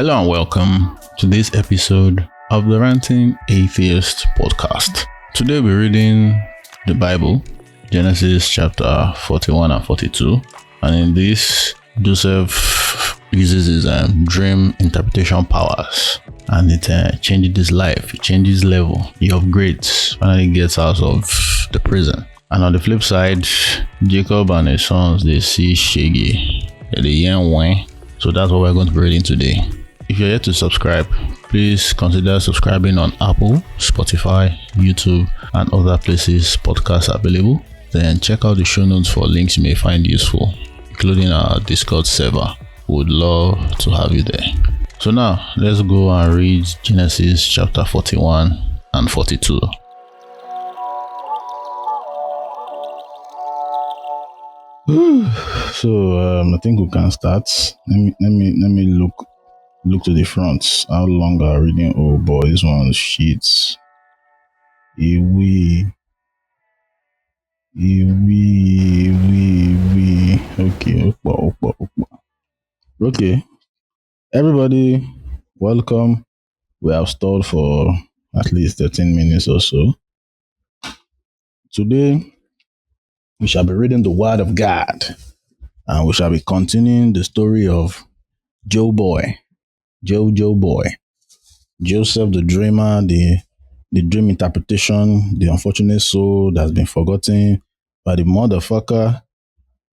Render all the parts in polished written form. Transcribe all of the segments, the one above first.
Hello and welcome to this episode of the Ranting Atheist podcast. Today we're reading the Bible, Genesis chapter 41 and 42. And in this, Joseph uses his dream interpretation powers, and it changes his life, it changes level, he upgrades, finally gets out of the prison. And on the flip side, Jacob and his sons, they see shege, the young one. So that's what we're going to be reading today. If you're yet to subscribe, please consider subscribing on Apple, Spotify, YouTube, and other places podcasts are available. Then check out the show notes for links you may find useful, including our Discord server. We would love to have you there. So now, let's go and read Genesis chapter 41 and 42. So I think we can start. Let me look to the front. How long are reading? Oh boy, this one's sheets. We. Okay, okay. Everybody, welcome. We have stalled for at least 13 minutes or so. Today, we shall be reading the Word of God, and we shall be continuing the story of Joe Boy, Joseph the dreamer, the dream interpretation, the unfortunate soul that's been forgotten by the motherfucker.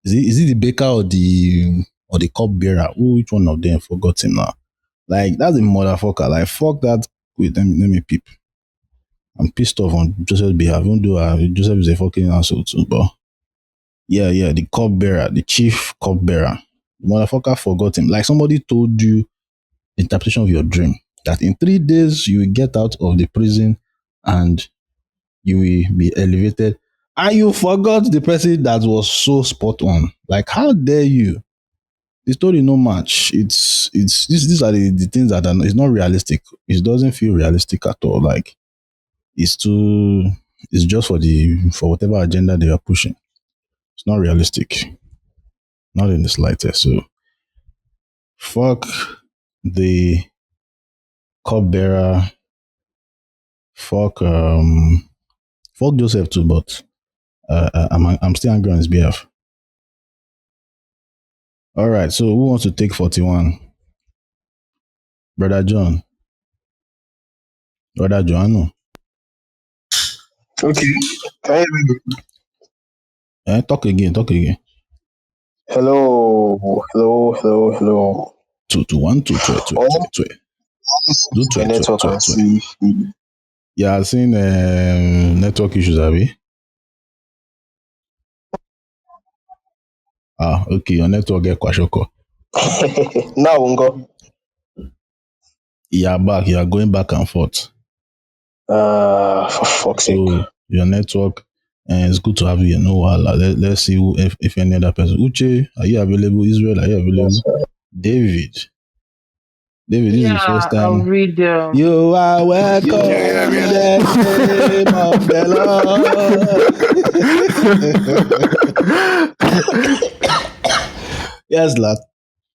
Is it the baker or the cupbearer? Which one of them forgot him now? Like, that's the motherfucker. Like, fuck that. Wait, let me peep. I'm pissed off on Joseph's behalf, even though Joseph is a fucking asshole too, but yeah, the cupbearer, the chief cupbearer. The motherfucker forgot him. Like, somebody told you the interpretation of your dream, that in 3 days you will get out of the prison and you will be elevated, and you forgot the person that was so spot on. Like, how dare you? The story no match. These are the things that it's not realistic. It doesn't feel realistic at all. Like, it's just for whatever agenda they are pushing. It's not realistic. Not in the slightest. So fuck the cupbearer. Fuck Joseph too, but I'm still angry on his behalf. All right, so who wants to take 41? Brother John. Brother Joanno. Okay. Can you hear me? Talk again. Hello. 2 2 1 2 2 2 Oh, 2 2 my 2 network 2 and 2. see. Yeah, I've seen network issues, Abby. Okay, your network get kwashoko. Now we go. You are back. You are going back and forth. For fuck's sake. So your network, and it's good to have you. No wahala. Let's see if any other person. Uche, are you available? Israel, are you available? Yes, David, this is the first I'll time. read. You are welcome in the name of the Lord. Yes, lad.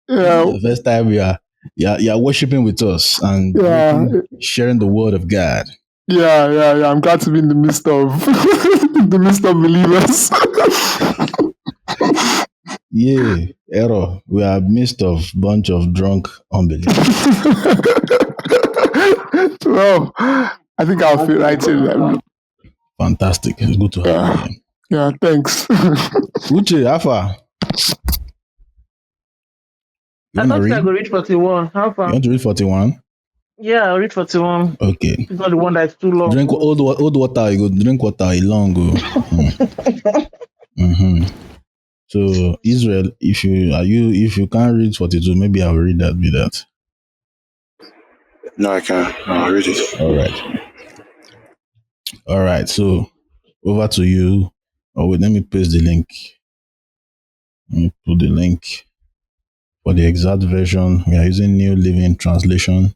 Yeah, The first time you are worshiping with us and sharing the word of God. yeah. I'm glad to be in the midst of believers. Yeah, error. We are midst of bunch of drunk unbelievers. Well, I think I'll fit right in there. Fantastic. It's good to have you here. Yeah, thanks. Uche, how far? You I want to thought I read? could read 41. How You far? want to read 41? Yeah, I'll read 41. Okay. It's not the one that's too long. Drink old water. You go drink water long. So Israel, if you can't read 42, maybe I'll read that with that. No, I can. I'll read it. All right. So over to you. Oh wait, let me paste the link. Let me put the link for the exact version. We are using New Living Translation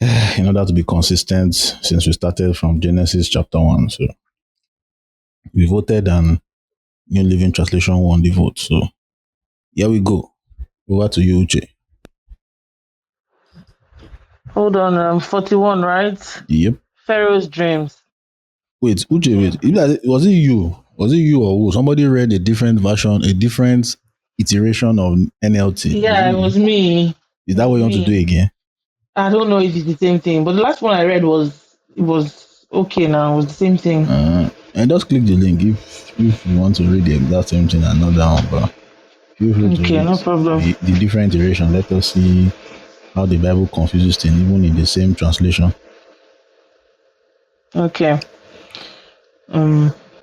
in order to be consistent since we started from Genesis chapter 1. So we voted and New Living Translation won the vote. So here we go. Over to you, Uche. Hold on, 41, right? Yep. Pharaoh's dreams. Wait, Uche, wait. Was it you? Was it you or who? Somebody read a different version, a different iteration of NLT. Was it Yeah, it you? was me. Is It that what was you want to do me. again? I don't know if it's the same thing, but the last one I read was okay now. It was the same thing. And just click the link if you want to read the exact same thing and not that one, but feel free to Okay, read no problem. the different iteration. Let us see how the Bible confuses things even in the same translation. Okay.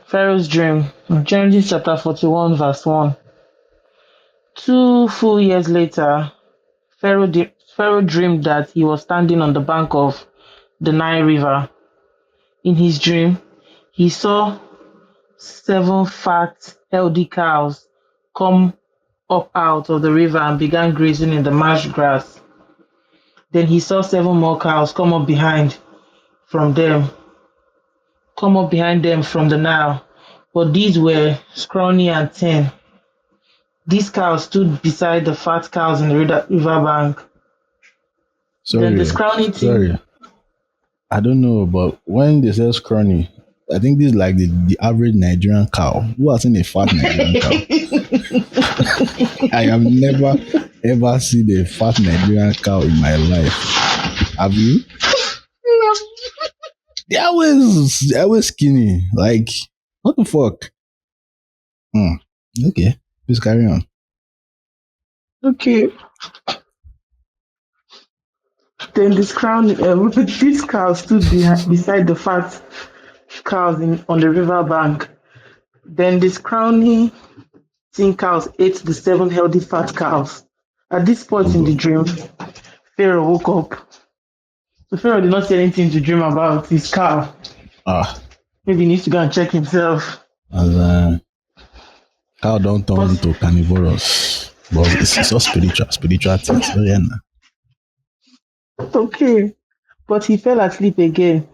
Pharaoh's dream. Genesis chapter 41, verse 1. 2 full years later, Pharaoh dreamed that he was standing on the bank of the Nile River. In his dream, he saw 7 fat, healthy cows come up out of the river and began grazing in the marsh grass. Then he saw 7 more cows from them, come up behind them from the Nile, but these were scrawny and thin. These cows stood beside the fat cows in the river bank. Then the scrawny thing. Sorry. I don't know, but when they say scrawny, I think this is like the average Nigerian cow. Who has seen a fat Nigerian cow? I have never ever seen a fat Nigerian cow in my life. Have you? They're always skinny. Like, what the fuck? Okay, please carry on. Okay. Then these cows stood beside the fat cows on the river bank. Then the scrawny thin cows ate the 7 healthy fat cows. At this Oh point in the God. dream, Pharaoh woke up. So Pharaoh did not see anything to dream about his cow. Ah, Maybe he needs to go and check himself. as cow don't turn But into carnivorous, but it's all spiritual things. So yeah, nah. okay. But he fell asleep again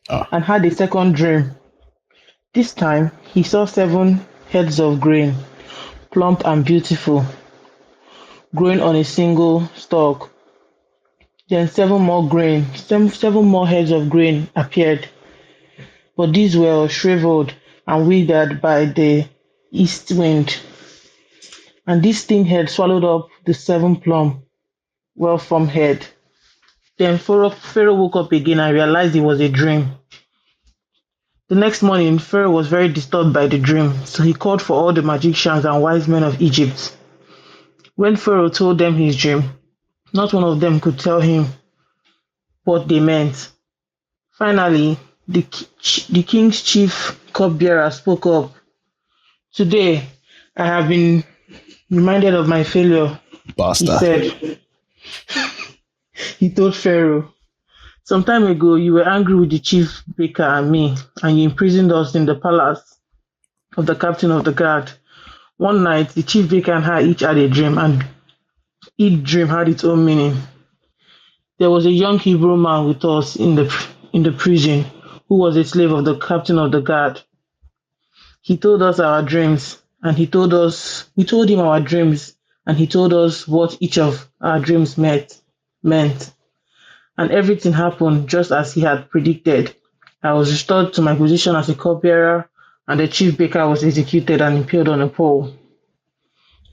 Ah, and had a second dream. This time he saw 7 heads of grain, plump and beautiful, growing on a single stalk. Then 7 more heads of grain appeared, but these were shriveled and withered by the east wind. And this thin head swallowed up the 7 plump, well-formed head. Then Pharaoh woke up again and realized it was a dream. The next morning, Pharaoh was very disturbed by the dream, so he called for all the magicians and wise men of Egypt. When Pharaoh told them his dream, not one of them could tell him what they meant. Finally, the king's chief cupbearer spoke up. Today, I have been reminded of my failure, he bastard. said. He told Pharaoh, some time ago you were angry with the chief baker and me, and you imprisoned us in the palace of the captain of the guard. One night, the chief baker and I each had a dream, and each dream had its own meaning. There was a young Hebrew man with us in the prison who was a slave of the captain of the guard. He told us our dreams, and we told him our dreams, and he told us what each of our dreams meant. And everything happened just as he had predicted. I was restored to my position as a cupbearer, and the chief baker was executed and impaled on a pole.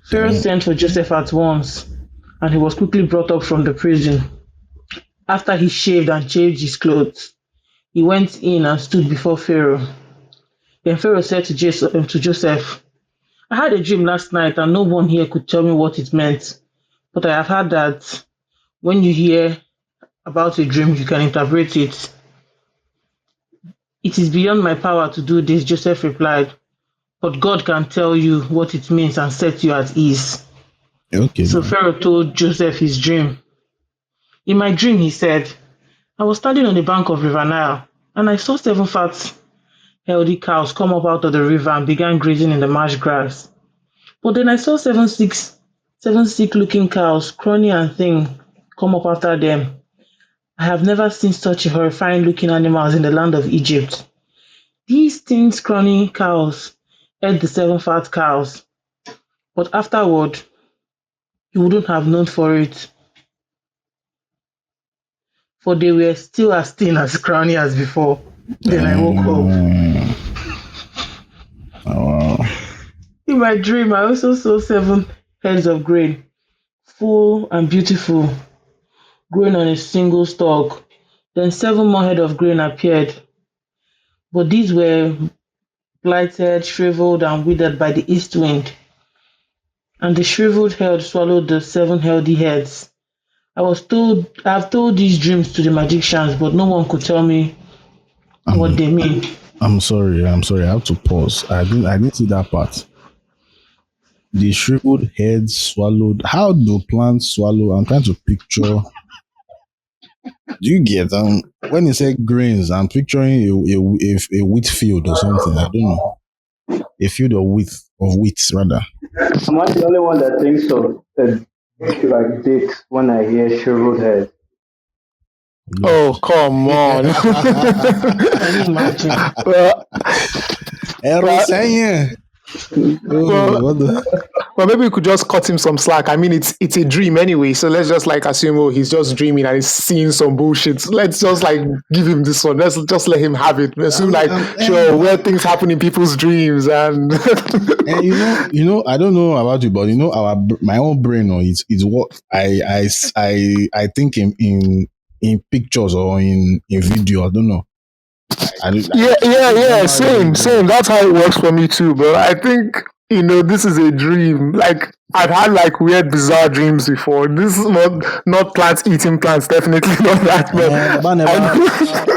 Pharaoh Damn. sent for Joseph at once, and he was quickly brought up from the prison. After he shaved and changed his clothes, he went in and stood before Pharaoh. Then Pharaoh said to Joseph, I had a dream last night, and no one here could tell me what it meant. But I have heard that when you hear about a dream, you can interpret it. It is beyond my power to do this, Joseph replied, but God can tell you what it means and set you at ease. Okay So now. Pharaoh told Joseph his dream. In my dream, he said, I was standing on the bank of River Nile, and I saw 7 fat, healthy cows come up out of the river and began grazing in the marsh grass. But then I saw 7 sick-looking cows, scrawny and thin, come up after them. I have never seen such horrifying-looking animals in the land of Egypt. These thin, scrawny cows ate the 7 fat cows, but afterward, you wouldn't have known for it. for they were still as thin as crowny as before. Then I woke up. Oh, In my dream, I also saw 7 heads of grain, full and beautiful, growing on a single stalk. Then 7 more heads of grain appeared, but these were blighted, shriveled, and withered by the east wind. And the shriveled head swallowed the 7 healthy heads. I have told these dreams to the magicians, but no one could tell me what I'm they mean. I'm sorry. I have to pause. I didn't see that part. The shriveled head swallowed. How do plants swallow? I'm trying to picture. Do you get when you say grains? I'm picturing a wheat field or something. I don't know. A field of wheat rather. I'm not the only one that thinks of like dicks when I hear shriveled head. Oh, come on. Can you imagine? well, Errol saying. well, What the? well, maybe we could just cut him some slack. I mean, it's a dream anyway, so let's just like assume, oh, he's just dreaming and he's seeing some bullshit. Let's just like give him this one. Let's just let him have it. Assume like, sure, where things happen in people's dreams and. And I don't know about you, but my own brain, it's what I think in pictures or in video. I don't know. Yeah. Same. That's how it works for me too. But I think this is a dream. Like I've had like weird, bizarre dreams before. This is not plants eating plants. Definitely not that.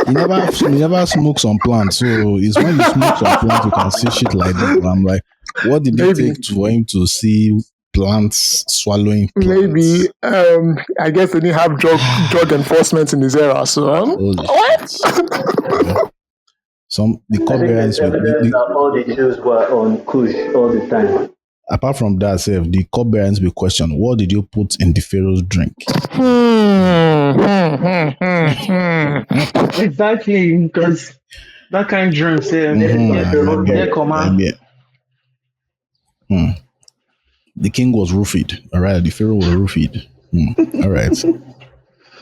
But you never smoke some plants. So it's when you smoke some plants you can see shit like this. But I'm like, what did it take for him to see plants swallowing plants? Maybe I guess they didn't have drug enforcement in his era. So what? The cupbearers all the Jews were on Kush all the time. Apart from that, the cupbearers be questioned, what did you put in the Pharaoh's drink? Exactly, because that kind of dream, The king was roofied. All right, the Pharaoh was roofied. All right.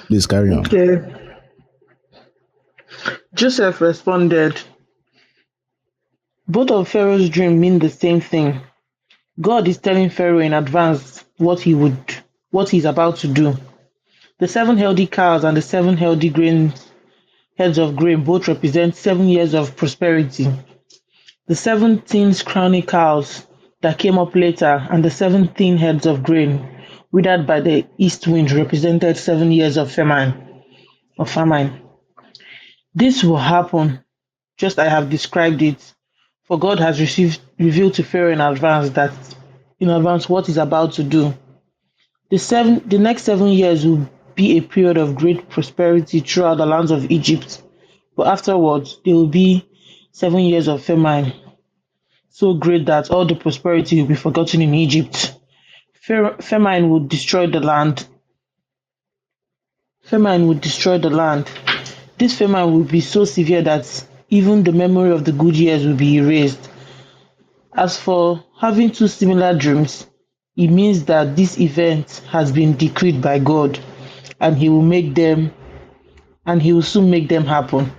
Please carry on. Okay. Joseph responded, both of Pharaoh's dreams mean the same thing. God is telling Pharaoh in advance what he's about to do. The 7 healthy cows and the 7 healthy heads of grain both represent 7 years of prosperity. The 17 crowny cows that came up later and the 17 heads of grain withered by the east wind represented 7 years of famine. This will happen just as I have described it, for God has revealed to Pharaoh in advance what he's about to do. The next 7 years will be a period of great prosperity throughout the lands of Egypt, but afterwards there will be 7 years of famine, so great that all the prosperity will be forgotten in Egypt. Famine would destroy the land. This famine will be so severe that even the memory of the good years will be erased. As for having 2 similar dreams, it means that this event has been decreed by God, and He will soon make them happen.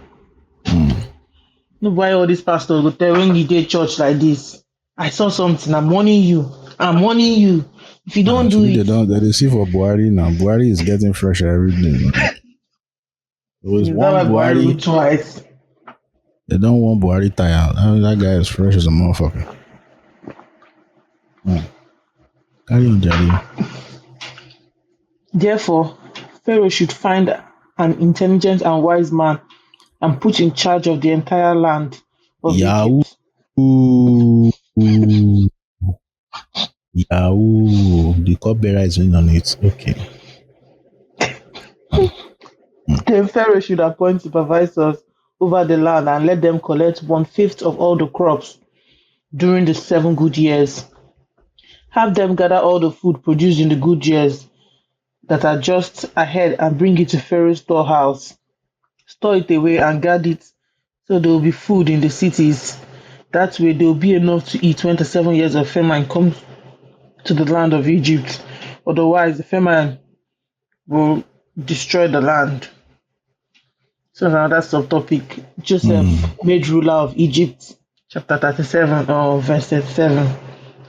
No, why all these pastors go tell when you dey church like this? I saw something. I'm warning you. If you don't do it, they see for Buhari now. Buhari is getting fresher every day. There was one Buhari. Twice. They don't want Buhari tired. That guy is fresh as a motherfucker. Carry on, Jerry. Therefore, Pharaoh should find an intelligent and wise man and put in charge of the entire land of Egypt. Yahoo! The cupbearer is in on it. Okay. Then Pharaoh should appoint supervisors over the land and let them collect 1/5 of all the crops during the 7 good years. Have them gather all the food produced in the good years that are just ahead and bring it to Pharaoh's storehouse. Store it away and guard it so there will be food in the cities. That way there will be enough to eat when the 7 years of famine comes to the land of Egypt. Otherwise, the famine will destroy the land. So another subtopic. Joseph made ruler of Egypt, chapter 37 or verse 37.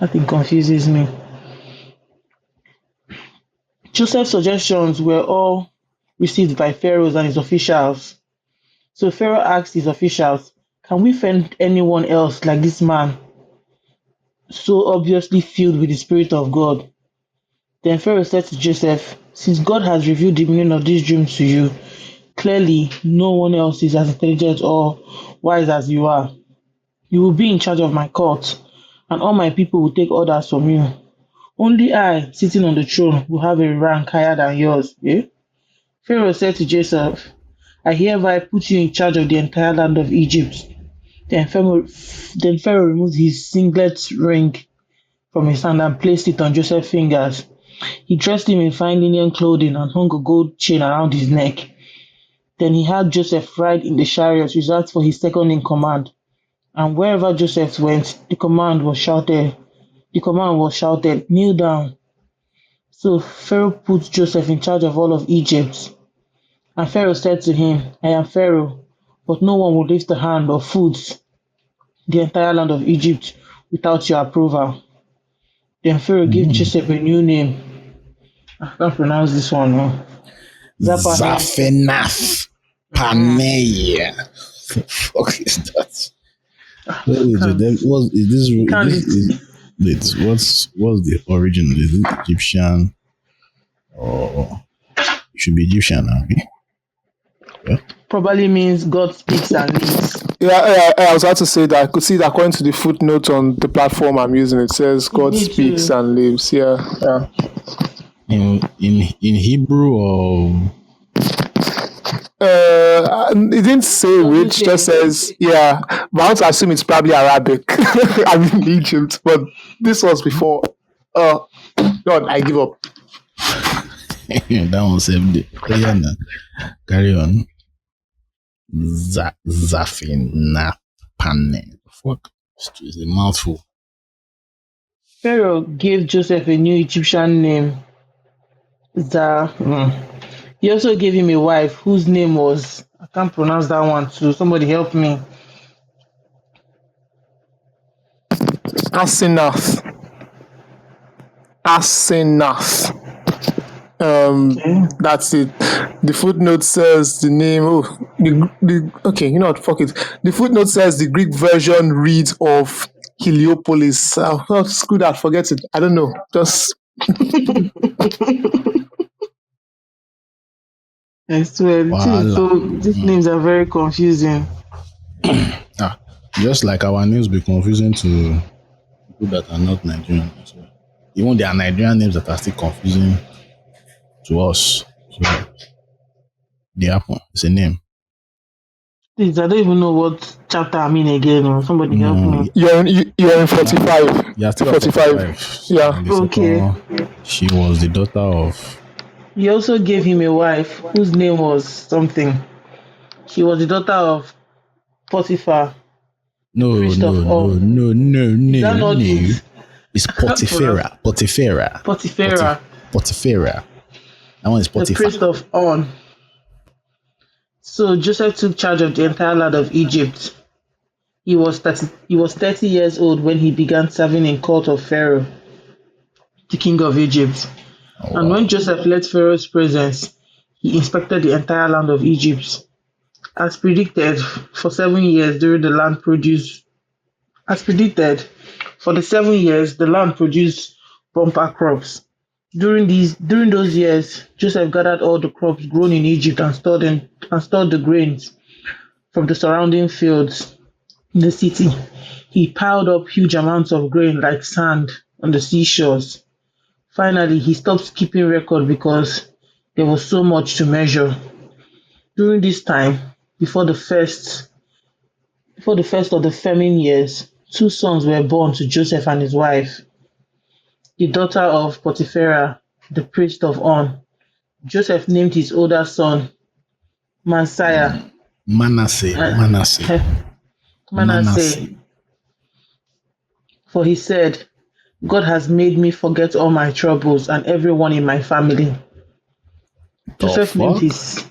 That thing confuses me. Joseph's suggestions were all received by pharaohs and his officials. So Pharaoh asked his officials, "Can we find anyone else like this man, so obviously filled with the Spirit of God?" Then Pharaoh said to Joseph, "Since God has revealed the meaning of this dream to you, clearly no one else is as intelligent or wise as you are. You will be in charge of my court, and all my people will take orders from you. Only I, sitting on the throne, will have a rank higher than yours." Eh? Pharaoh said to Joseph, "I hereby put you in charge of the entire land of Egypt." Then Pharaoh removed his signet ring from his hand and placed it on Joseph's fingers. He dressed him in fine linen clothing and hung a gold chain around his neck. Then he had Joseph ride in the chariot reserved for his second in command. And wherever Joseph went, the command was shouted, "Kneel down." So Pharaoh put Joseph in charge of all of Egypt. And Pharaoh said to him, "I am Pharaoh, but no one will lift a hand or foot the entire land of Egypt without your approval." Then Pharaoh gave Joseph a new name. I can't pronounce this one. No. Zafenaf Paneya. The fuck is that? What is this? Wait, what's the origin? Is it Egyptian or it should be Egyptian? Yeah. Probably means God speaks and lives. I was about to say that I could see that according to the footnote on the platform I'm using, it says God Me speaks too. and lives. Yeah. In Hebrew or It didn't say Does it which, just say? says, yeah. But I want to assume it's probably Arabic. I'm in Egypt, but this was before. God, I give up. that one saved it. Oh yeah, nah. Carry on. Zafenaf Pane. Fuck. It's a mouthful. Pharaoh gave Joseph a new Egyptian name, He also gave him a wife whose name was, I can't pronounce that one too. Somebody help me. Asenath. Okay. That's it. The footnote says the name. Okay, you know what? Fuck it. The footnote says the Greek version reads of Heliopolis. Screw that. Forget it. I don't know. Just I swear, Wahala. these names are very confusing. Just like our names be confusing to people that are not Nigerian as well. Even there are Nigerian names that are still confusing to us. So they happen. It's a name. Please, I don't even know what chapter I'm in again. Or somebody help me. you're in 45. Yeah, still at 45. 45. Yeah. In the Okay. second, she was the daughter of He also gave him a wife whose name was something. She was the daughter of Potiphar, the no, priest no, of no, On. no, no, Is no, that not no. it? It's I can't pronounce Potiphera. Potiphera. Potiphar, Potiphera. That one is the Potiphar. priest of On. So Joseph took charge of the entire land of Egypt. He was 30 years old when he began serving in court of Pharaoh, the king of Egypt. Oh And when wow. Joseph left Pharaoh's presence, he inspected the entire land of Egypt. As predicted, for 7 years during the land produced as predicted, for the 7 years the land produced bumper crops. During those years, Joseph gathered all the crops grown in Egypt and stored the grains from the surrounding fields in the city. He piled up huge amounts of grain like sand on the seashores. Finally, he stopped keeping record because there was so much to measure. During this time, before the first before the first of the famine years, two sons were born to Joseph and his wife, the daughter of Potipharah, the priest of On. Joseph named his older son Messiah, Manasseh. uh, Manasseh. Manasseh, Manasseh. for he said, "God has made me forget all my troubles and everyone in my family." The Joseph named fuck? his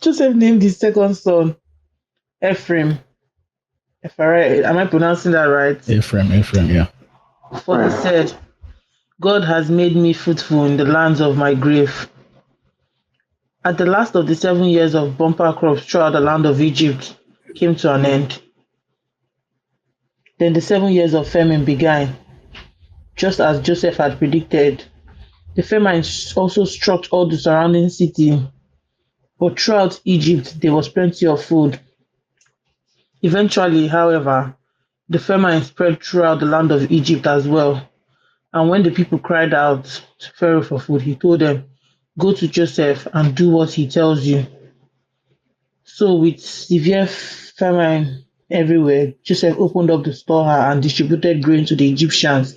Joseph named his second son Ephraim. Am I pronouncing that right? Ephraim, yeah. For he said, God has made me fruitful in the lands of my grave. At the last of the 7 years of bumper crops throughout the land of Egypt came to an end. Then the 7 years of famine began, just as Joseph had predicted. The famine also struck all the surrounding city, but throughout Egypt there was plenty of food. Eventually, however, the famine spread throughout the land of Egypt as well. And when the people cried out to Pharaoh for food, he told them, "Go to Joseph and do what he tells you." So with severe famine everywhere, Joseph opened up the storehouse and distributed grain to the Egyptians.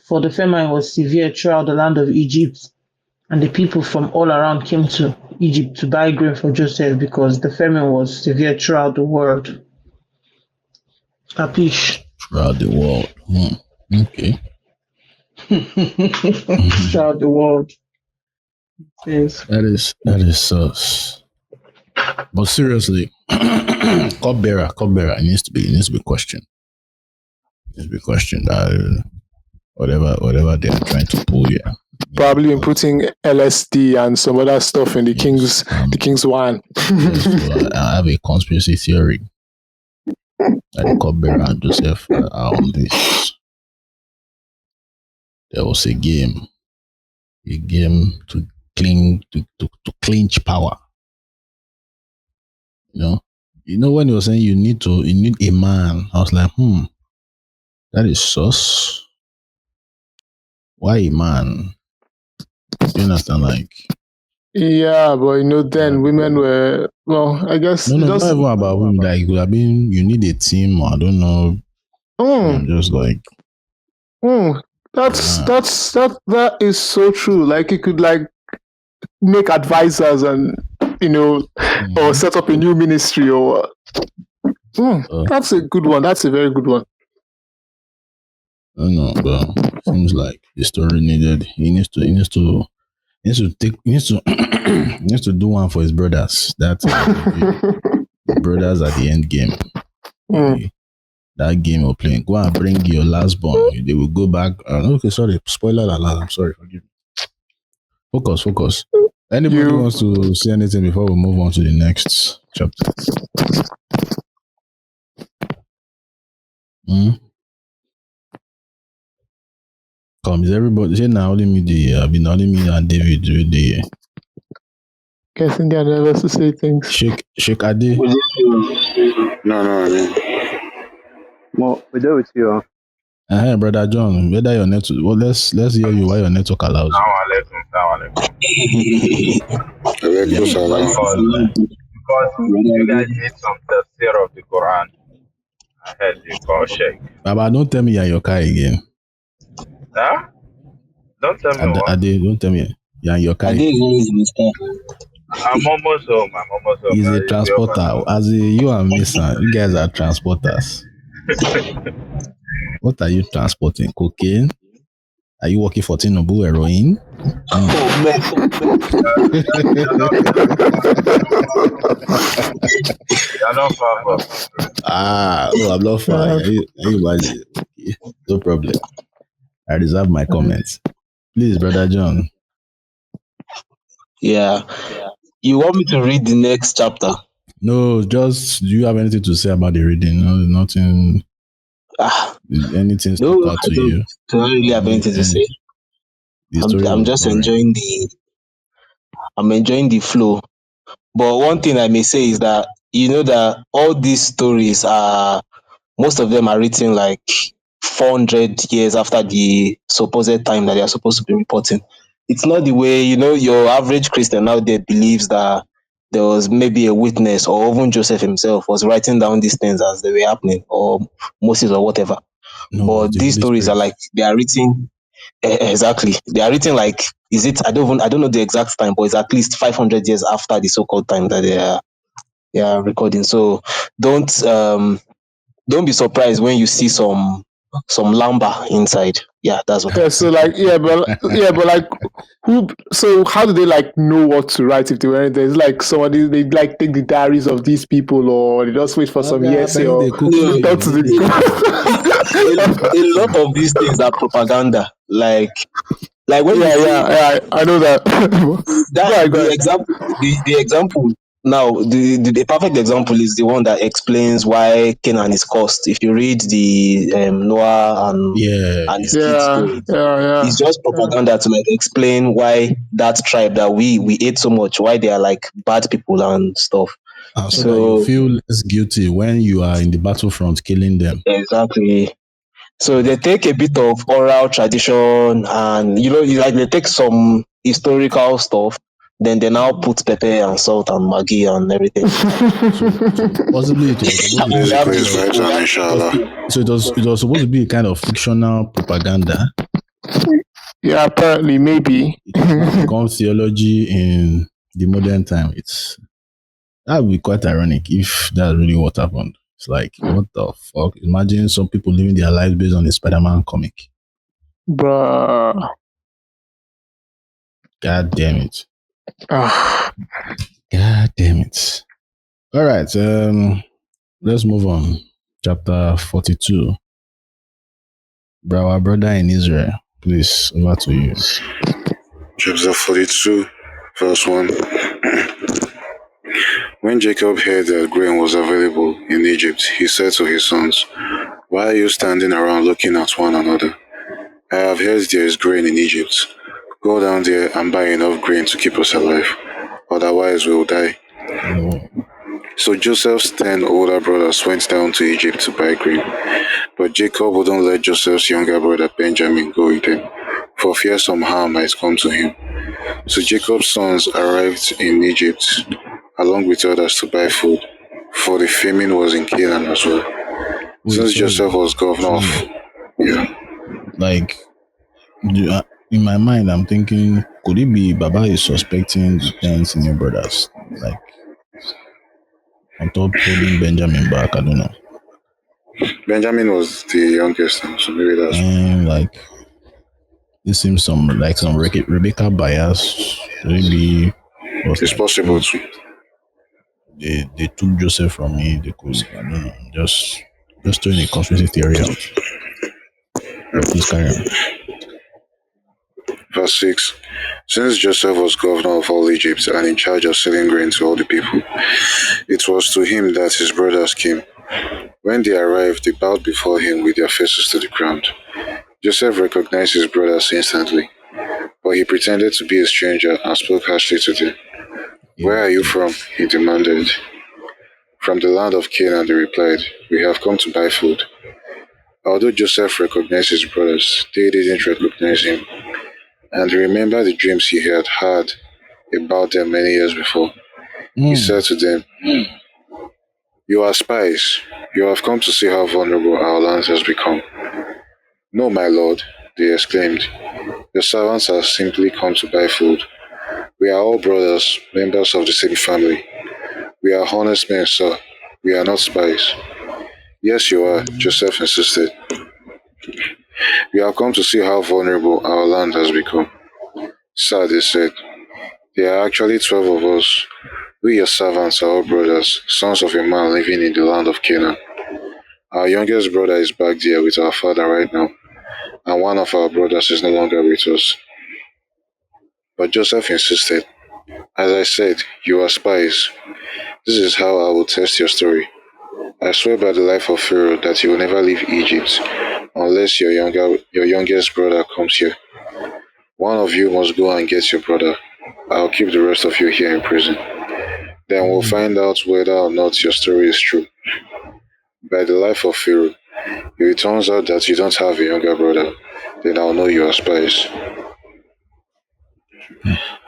For the famine was severe throughout the land of Egypt, and the people from all around came to Egypt to buy grain for Joseph because the famine was severe throughout the world. Capiche? Throughout the world. Okay. Throughout the world. Yes. That is sus. But seriously, cupbearer, it needs to be questioned. It needs to be questioned. Whatever they are trying to pull here. Probably inputting LSD and some other stuff in the king's wine. So I have a conspiracy theory that the cupbearer and Joseph are on this. There was a game to clinch power. You know when you were saying you need a man, I was like, that is sus. Why a man? You understand? Like, yeah, but then women were, well, I guess no, just not even about women. Like, it could have been you need a team, or I don't know. Just like, that is so true. Like, you could like make advisors and or set up a new ministry or. That's a good one. That's a very good one. I don't know, but seems like the story needed. He needs to do one for his brothers. That the brothers at the end game. That game you're playing. Go and bring your last born. They will go back. Okay, sorry. Spoiler alert. I'm sorry. Forgive me. Focus. Anybody wants to say anything before we move on to the next chapter? Come, is everybody say now only me only me and David read the guessing they are nervous to say things. Shake Adi. No. Well, we do with you. Brother John, whether your network, well, let's hear you why your network allows you. Because you guys need some tafsir of the Quran. I heard you call Sheikh. Baba, don't tell me you're in your car again. Huh? Don't tell me what? Adi, don't tell me you're in your car. I'm almost home. He's a transporter. As you and Misa, you guys are transporters. What are you transporting? Cocaine? Are you working for Tinubu heroin? You're not far from me. I'm not far. Okay. No problem. I reserve my comments. Please, Brother John. Yeah. You want me to read the next chapter? No, just do you have anything to say about the reading? No, nothing. Anything stuck out to you? I don't really have anything to say. I'm just enjoying the flow. But one thing I may say is that that all these stories most of them are written like 400 years after the supposed time that they are supposed to be reporting. It's not the way your average Christian out there believes that there was maybe a witness, or even Joseph himself was writing down these things as they were happening, or Moses or whatever. No, but these stories are like, they are written exactly. They are written like, I don't know the exact time, but it's at least 500 years after the so-called time that they are recording. So don't be surprised when you see some lamba inside. Yeah, that's what I Yeah, was so saying. like but like who so how do they like know what to write if they were there's like somebody they like take the diaries of these people or they just wait for some years Apparently or they cook they No, talk to food. a lot of these things are propaganda. Like when we yeah, say I know that. Go that ahead, go ahead. the example now, the perfect example is the one that explains why Canaan is cursed. If you read the Noah Yeah, and his yeah. kids Yeah, story, yeah. it's just propaganda to like explain why that tribe that we ate so much, why they are like bad people and stuff. So that you So feel less guilty when you are in the battlefront killing them. exactly. So they take a bit of oral tradition and like they take some historical stuff, then they now put pepper and salt and maggi and everything. So possibly it was supposed to be And a that Basically, kind it's of right on, inshallah. it was supposed to be a kind of fictional propaganda. Yeah, apparently, maybe. It has now become theology in the modern time. That would be quite ironic if that's really what happened. It's like, what the fuck? Imagine some people living their lives based on a Spider-Man comic. Bruh. God damn it. Ah. God damn it. All right. Let's move on. Chapter 42. Our brother in Israel. Please, over to you. Chapter 42, verse 1. When Jacob heard that grain was available in Egypt, he said to his sons, "Why are you standing around looking at one another? I have heard there is grain in Egypt. Go down there and buy enough grain to keep us alive. Otherwise, we'll die." Oh, So Joseph's 10 older brothers went down to Egypt to buy grain. But Jacob wouldn't let Joseph's younger brother Benjamin go with them, for fear some harm might come to him. So Jacob's sons arrived in Egypt along with others to buy food, for the famine was in Canaan as well. wait, Since sorry. Joseph was governor of, So, yeah, like, in my mind, I'm thinking, could it be Baba is suspecting the 10 senior brothers? Like, on top holding Benjamin back, I don't know. Benjamin was the youngest, so maybe that's And, like, this seems some Rebecca bias. Maybe was it's like, possible oh, to. they took Joseph from me. They could, I don't know, just throwing a conspiracy theory out. But please carry on. Verse 6. Since Joseph was governor of all Egypt and in charge of selling grain to all the people, it was to him that his brothers came. When they arrived, they bowed before him with their faces to the ground. Joseph recognized his brothers instantly, but he pretended to be a stranger and spoke harshly to them. "Where are you Okay. from?" he demanded. "From the land of Canaan," they replied. "We have come to buy food." Although Joseph recognized his brothers, they didn't recognize him, and he remembered the dreams he had had about them many years before. He Mm. said to them, "You are spies. You have come to see how vulnerable our land has become." "No, my lord," they exclaimed. "Your servants have simply come to buy food. We are all brothers, members of the same family. We are honest men, sir. We are not spies." "Yes, you are," Joseph insisted. "We have come to see how vulnerable our land has become." "Sir," they said, "there are actually 12 of us. We, your servants, are all brothers, sons of a man living in the land of Canaan. Our youngest brother is back there with our father right now, and one of our brothers is no longer with us." But Joseph insisted. "As I said, you are spies. This is how I will test your story. I swear by the life of Pharaoh that he will never leave Egypt unless your youngest brother comes here. One of you must go and get your brother. I'll keep the rest of you here in prison. Then we'll find out whether or not your story is true. By the life of Pharaoh, if it turns out that you don't have a younger brother, then I'll know you are spies."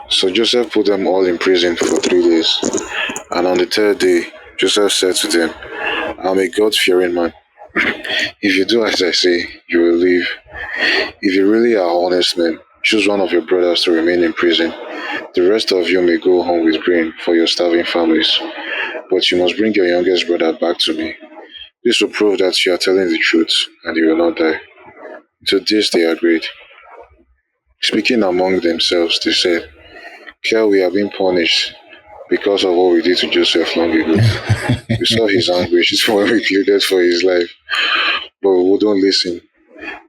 So Joseph put them all in prison for 3 days. And on the third day, Joseph said to them, "I'm a God-fearing man. If you do as I say, you will live. If you really are honest men, choose one of your brothers to remain in prison. The rest of you may go home with grain for your starving families. But you must bring your youngest brother back to me. This will prove that you are telling the truth, and you will not die." To this they agreed. Speaking among themselves, they said, "Here we have been punished because of what we did to Joseph long ago. We saw his anguish when we pleaded for his life, but we wouldn't listen.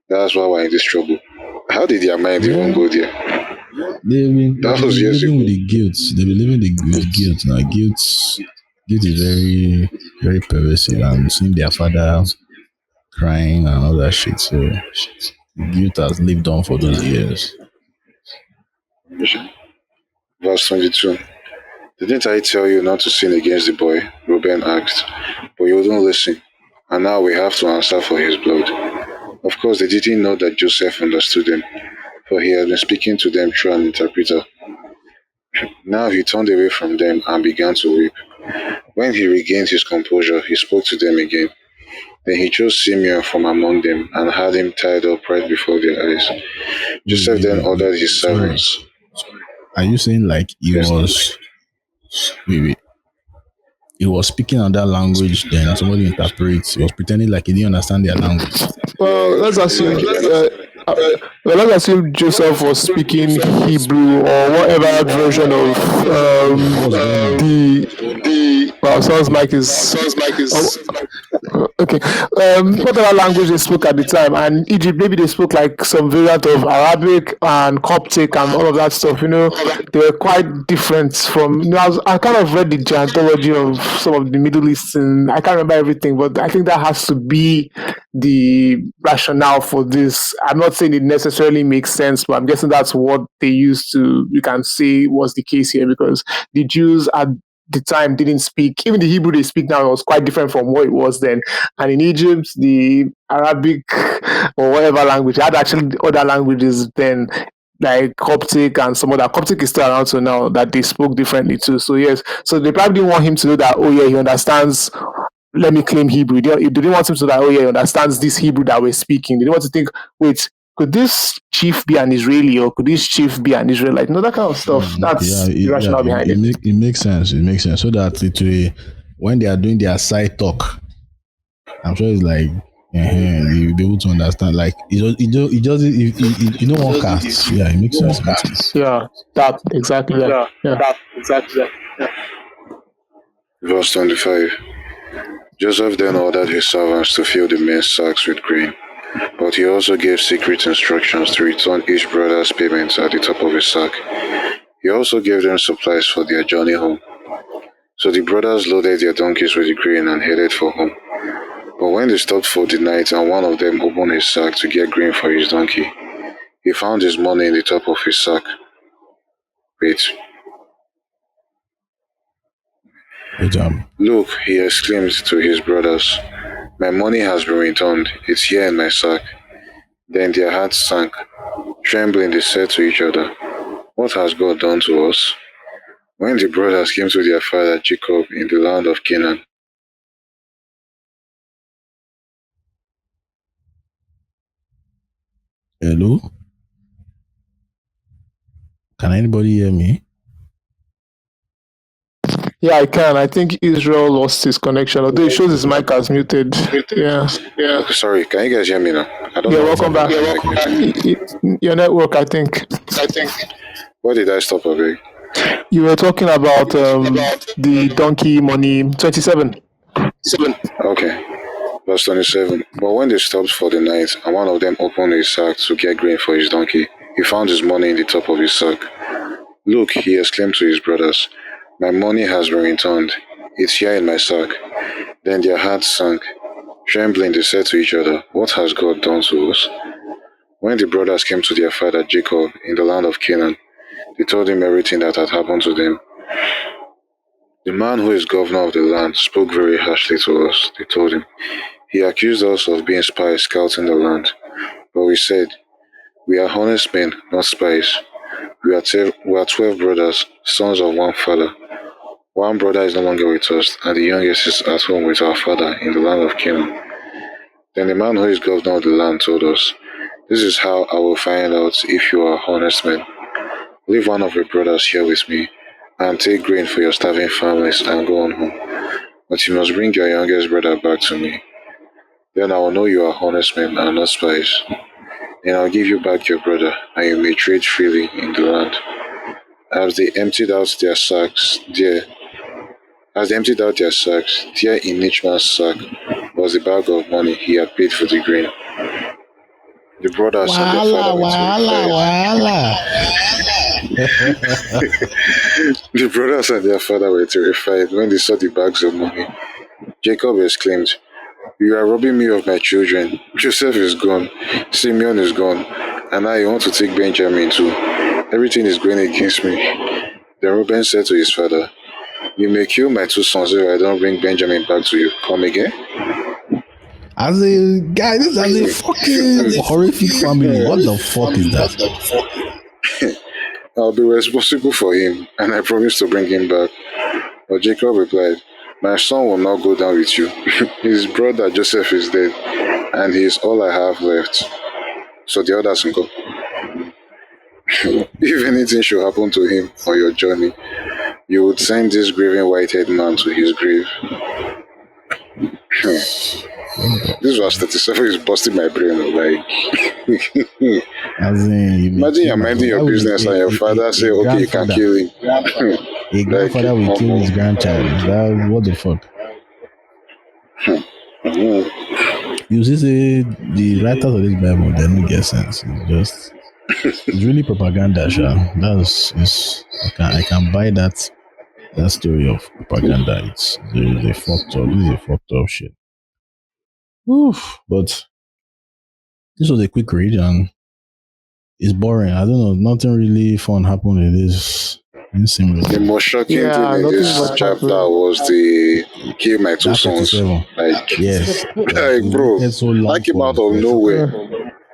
That's why we're in this trouble." How did their mind even Yeah, go there? That they've was been years living with ago. the guilt. They've been living with guilt now. Guilt is very very pervasive, and seeing their father crying and all that shit. So guilt has lived on for those years. Verse 22. "Didn't I tell you not to sin against the boy?" Reuben asked. "But you wouldn't listen. And now we have to answer for his blood." Of course, they didn't know that Joseph understood them, for he had been speaking to them through an interpreter. Now he turned away from them and began to weep. When he regained his composure, he spoke to them again. Then he chose Simeon from among them and had him tied up right before their eyes. Joseph then ordered his Sorry, servants. are you saying like Yes. wait, he was speaking another language, then somebody interprets, he was pretending like he didn't understand their language? Well, Yeah, he was let's pretending like assume. he didn't understand. Uh, let's assume Joseph was speaking Hebrew or whatever version of What's going on? the. Wow, sounds like is. Oh, okay. Whatever language they spoke at the time, and Egypt, maybe they spoke like some variant of Arabic and Coptic and all of that stuff. They were quite different from. I kind of read the genealogy of some of the Middle Eastern. I can't remember everything, but I think that has to be the rationale for this. I'm not saying it necessarily makes sense, but I'm guessing that's what they used to. You can say was the case here because the Jews at the time didn't speak, even the Hebrew they speak now was quite different from what it was then. And in Egypt, the Arabic or whatever language, they had actually other languages then, like Coptic and some other. Coptic is still around so now that they spoke differently too. So yes, so they probably didn't want him to know that, oh yeah, he understands. Let me claim Hebrew. They didn't want him to know that, oh yeah, he understands this Hebrew that we're speaking. They didn't want to think, wait, could this chief be an Israeli or could this chief be an Israelite? That kind of stuff. Okay, That's the rationale behind it. it makes sense. It makes sense so that it will, when they are doing their side talk, I'm sure it's like you'll be able to understand. Like you don't want casts. Yeah, it makes sense. It makes sense. Yeah, that exactly. Yeah. Verse 25. Joseph then ordered his servants to fill the men's sacks with grain, but he also gave secret instructions to return each brother's payment at the top of his sack. He also gave them supplies for their journey home. So the brothers loaded their donkeys with the grain and headed for home. But when they stopped for the night and one of them opened his sack to get grain for his donkey, he found his money in the top of his sack. Wait. Good job. "Look," he exclaimed to his brothers, "my money has been returned. It's here in my sack." Then their hearts sank. Trembling, they said to each other, "What has God done to us?" When the brothers came to their father Jacob in the land of Canaan, Hello, can anybody hear me? Yeah, I can. I think Israel lost his connection, although it shows his mic as muted. Yeah. okay, sorry, can you guys hear me now? I don't Yeah, know what welcome back. happened. Your network, I think. Where did I stop, Abeg? You were talking about the donkey money 27. Okay. Verse 27. But when they stopped for the night, and one of them opened his sack to get grain for his donkey, he found his money in the top of his sack. "Look," he exclaimed to his brothers, "my money has been returned. It's here in my sack." Then their hearts sank. Trembling, they said to each other, "What has God done to us?" When the brothers came to their father Jacob in the land of Canaan, they told him everything that had happened to them. "The man who is governor of the land spoke very harshly to us," they told him. "He accused us of being spies scouting the land. But we said, 'We are honest men, not spies. We are 12 brothers, sons of one father. One brother is no longer with us, and the youngest is at home with our father in the land of Canaan.' Then the man who is governor of the land told us, 'This is how I will find out if you are honest men. Leave one of your brothers here with me, and take grain for your starving families and go on home. But you must bring your youngest brother back to me. Then I will know you are honest men and not spies.' and I'll give you back your brother, and you may trade freely in the land. As they emptied out their sacks, there in each man's sack was a bag of money he had paid for the grain. The brothers and their Wahala, father were wahala, terrified. wahala. The brothers and their father were terrified when they saw the bags of money. Jacob exclaimed, "You are robbing me of my children. Joseph is gone, Simeon is gone, and now you want to take Benjamin too. Everything is going against me." Then Reuben said to his father, "You may kill my two sons if I don't bring Benjamin back to you. Come again?" As a guy, this is a fucking horrific family. What the fuck is that? "I'll be responsible for him, and I promise to bring him back." But Jacob replied, "My son will not go down with you. His brother Joseph is dead, and he is all I have left. So the others can go. If anything should happen to him on your journey, you would send this grieving white-haired man to his grave." This verse 37 is busting my brain. Like, As in, you may imagine kill you're my minding your why would business and your father say, "Okay, you can kill him." a grandfather will kill his grandchild. Is that what the fuck? You see, say the writers of this Bible, they don't get sense. It's really propaganda, Sha. I can buy that story of propaganda. It's a fucked up. This is a fucked up shit. Oof. But this was a quick read and it's boring. I don't know. Nothing really fun happened in this. The most shocking thing in nothing this much chapter happened. was the kill my two That sons. 37. Like, Yes. like, bro, Waited so long that came for out of it. nowhere.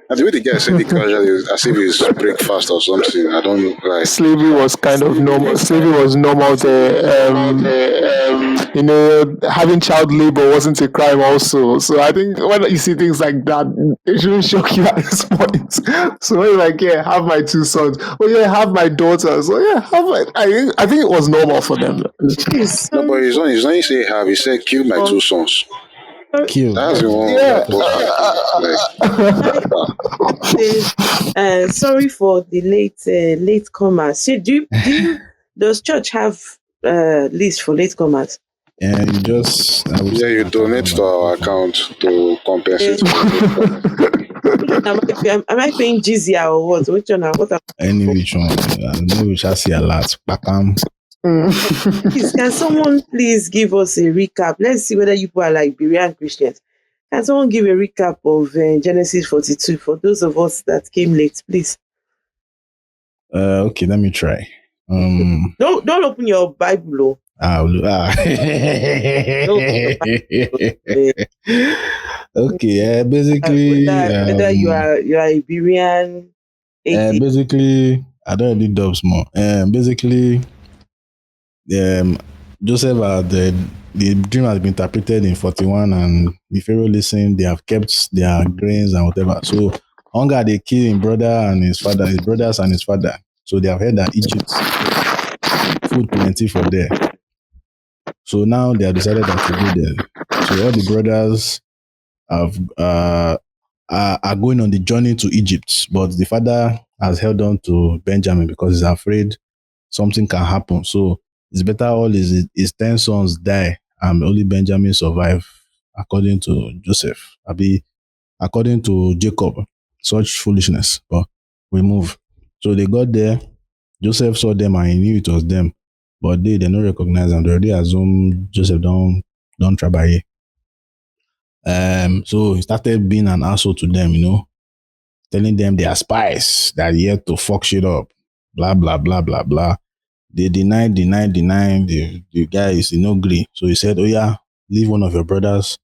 And the way the guy said it casually, as if it's breakfast or something. I don't like. Slavery was kind of normal. Slavery was normal there. Having child labor wasn't a crime also. So I think when you see things like that, it shouldn't shock you at this point. So when you're like, yeah, have my two sons. Oh yeah, have my daughters. Oh yeah, have my. I think it was normal for them. Please, No, but he's not say have. He said kill my two sons. Kill. That's the one Yeah. that busted. say, sorry for the late comers. So does church have list for late comers? And you just I would Yeah, say you donate to our account to compensate for Am I paying jizya or what? Which one? What am I any for? which one. Maybe we shall see a lot. Bakam. Please, can someone please give us a recap? Let's see whether you people are like Berean Christians. Can someone give a recap of Genesis 42 for those of us that came late, please? Okay, let me try. Don't open your Bible. Don't open your Bible. Okay, basically, whether you are a Berean atheist. basically, I don't do dubs more. Basically, Joseph the dream has been interpreted in 41, and the Pharaoh listened. They have kept their grains and whatever. So hunger they kill his brother and his father, his brothers and his father. So they have heard that Egypt food plenty for there. So now they have decided that to go there. So all the brothers have are going on the journey to Egypt, but the father has held on to Benjamin because he's afraid something can happen. So it's better all his 10 sons die and only Benjamin survive, according to Joseph. According to Jacob. Such foolishness. But we move. So they got there. Joseph saw them and he knew it was them. But they don't recognize them. They already assume Joseph don't try. So he started being an asshole to them, telling them they are spies that are here to fuck shit up. Blah blah blah blah blah. They denied. The guy is no agree. So he said, "Oh yeah, leave one of your brothers."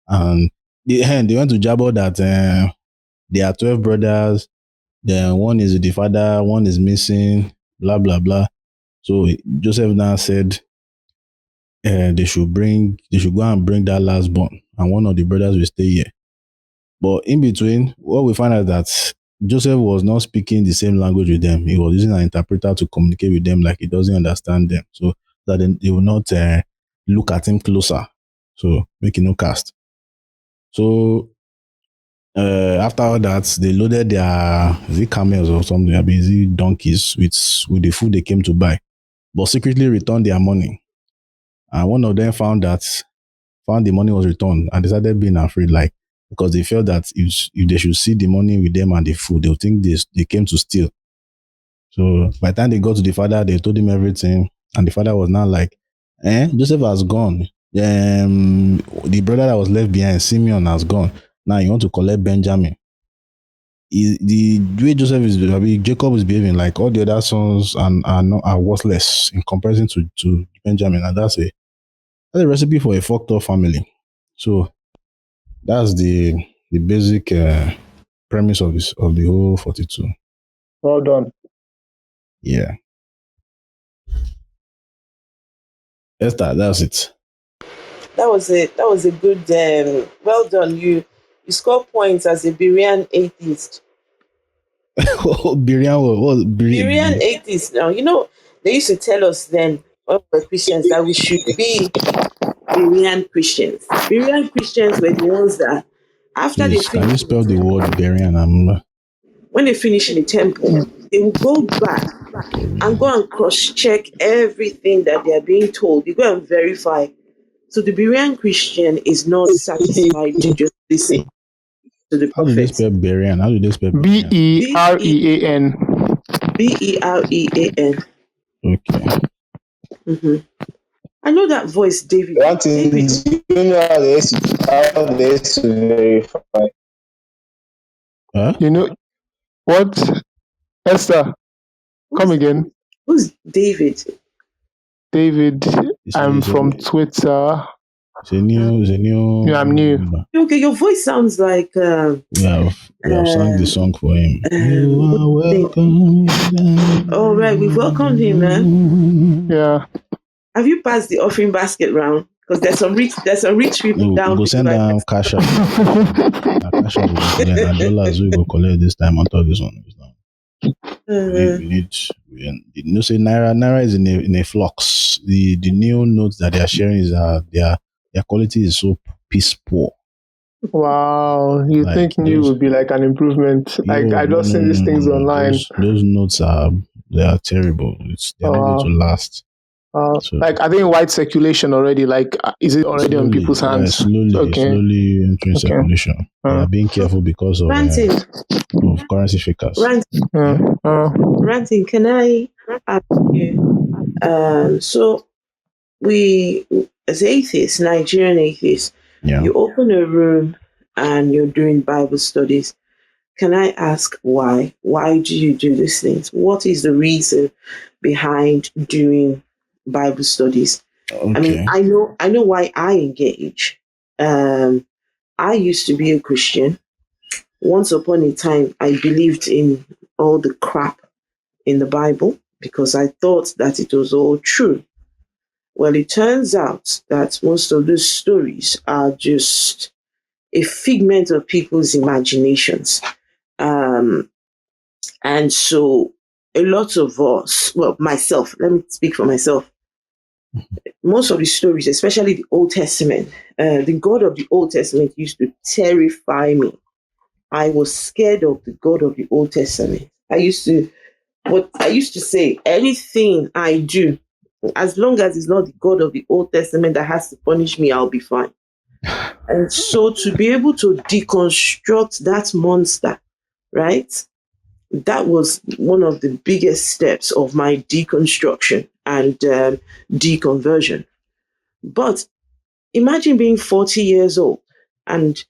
And they went to jabber that there are 12 brothers. Then one is the father, one is missing. Blah blah blah. So Joseph now said they should go and bring that last born, and one of the brothers will stay here. But in between, what we find out that Joseph was not speaking the same language with them. He was using an interpreter to communicate with them like he doesn't understand them. So that they will not look at him closer. So make no cast. So After all that, they loaded their camels or something, donkeys with the food they came to buy, but secretly returned their money. And one of them found the money was returned and decided being afraid, like, because they felt that if they should see the money with them and the food, they'll think they came to steal. So by the time they got to the father, they told him everything, and the father was now like, Joseph has gone. The brother that was left behind, Simeon, has gone. Now you want to collect Benjamin. The way Jacob is behaving, like all the other sons are worthless in comparison to Benjamin, and that's a recipe for a fucked up family. So that's the basic premise of the whole 42. Well done. Yeah. Esther, that's it. That was it. That was a good. Well done. You score points as a Berean atheist. Berean, what? Berean atheist. Now they used to tell us then when we were Christians that we should be Berean Christians. Berean Christians were the ones that after they Please, can you finish spell the word Berean? when they finish in the temple, they will go back and go and cross-check everything that they are being told. You go and verify. So the Berean Christian is not satisfied to just listen to the How do they prophets. spell Berean? How do they spell Berean? Berean. Berean. Okay. Mm-hmm. I know that voice, David. One thing, David, do you know how they used to verify? Huh? You know what? Esther, come again. who's David? David, I'm from Twitter. It's a new. Yeah, I'm new. Number. Okay, your voice sounds like We have sang the song for him. You are welcome. Oh, right, we've welcomed him, man. Yeah. Have you passed the offering basket round? Because there's some rich people No, down. go send down cash out. Cash out we go collect. And dollars we go collect this time on top this one. We need say Naira is in a flux. The new notes that they are sharing is their quality is so piss poor. Wow, you Like think new would be like an improvement? Like I just seen these things online. Those notes are terrible. They're not going to last. So, like I think white circulation already. Like is it already on people's hands? Slowly entering circulation. They are being careful because of currency fakers. Ranting, can I ask you? So we, as atheists, Nigerian atheists, you open a room and you're doing Bible studies. Can I ask why? Why do you do these things? What is the reason behind doing Bible studies? Okay. I mean, I know why I engage. I used to be a Christian. Once upon a time, I believed in all the crap in the Bible because I thought that it was all true. Well, it turns out that most of those stories are just a figment of people's imaginations. And so a lot of us, well, myself, let me speak for myself. Most of the stories, especially the Old Testament, the God of the Old Testament used to terrify me. I was scared of the God of the Old Testament. I used to say, anything I do, as long as it's not the God of the Old Testament that has to punish me, I'll be fine. And so to be able to deconstruct that monster, right? That was one of the biggest steps of my deconstruction and deconversion. But imagine being 40 years old and,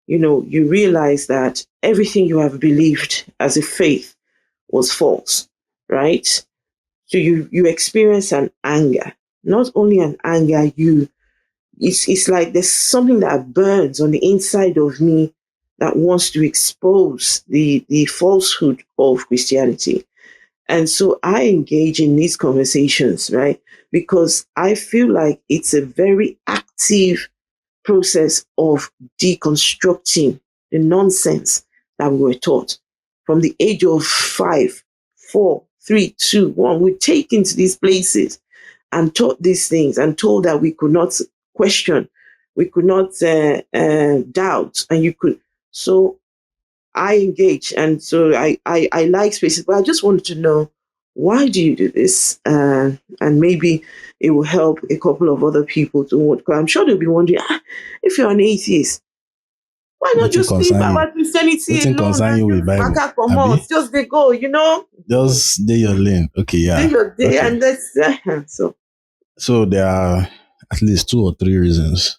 you realize that everything you have believed as a faith was false, right? So you experience an anger, not only an anger, it's like there's something that burns on the inside of me that wants to expose the falsehood of Christianity. And so I engage in these conversations, right? Because I feel like it's a very active process of deconstructing the nonsense that we were taught. From the age of 5, 4, 3, 2, 1, we're taken to these places and taught these things and told that we could not question, we could not doubt, and you could. So I engage, and so I like spaces. But I just wanted to know, why do you do this? And maybe it will help a couple of other people to want. Because I'm sure they'll be wondering, if you're an atheist, why not Wetin just leave concern you? our Christianity Wetin alone concern and you with just Bible? waka come out, Abi? just they go, Just dey your lane. Okay, do yeah. your day, Okay. and that's so. So there are at least 2 or 3 reasons.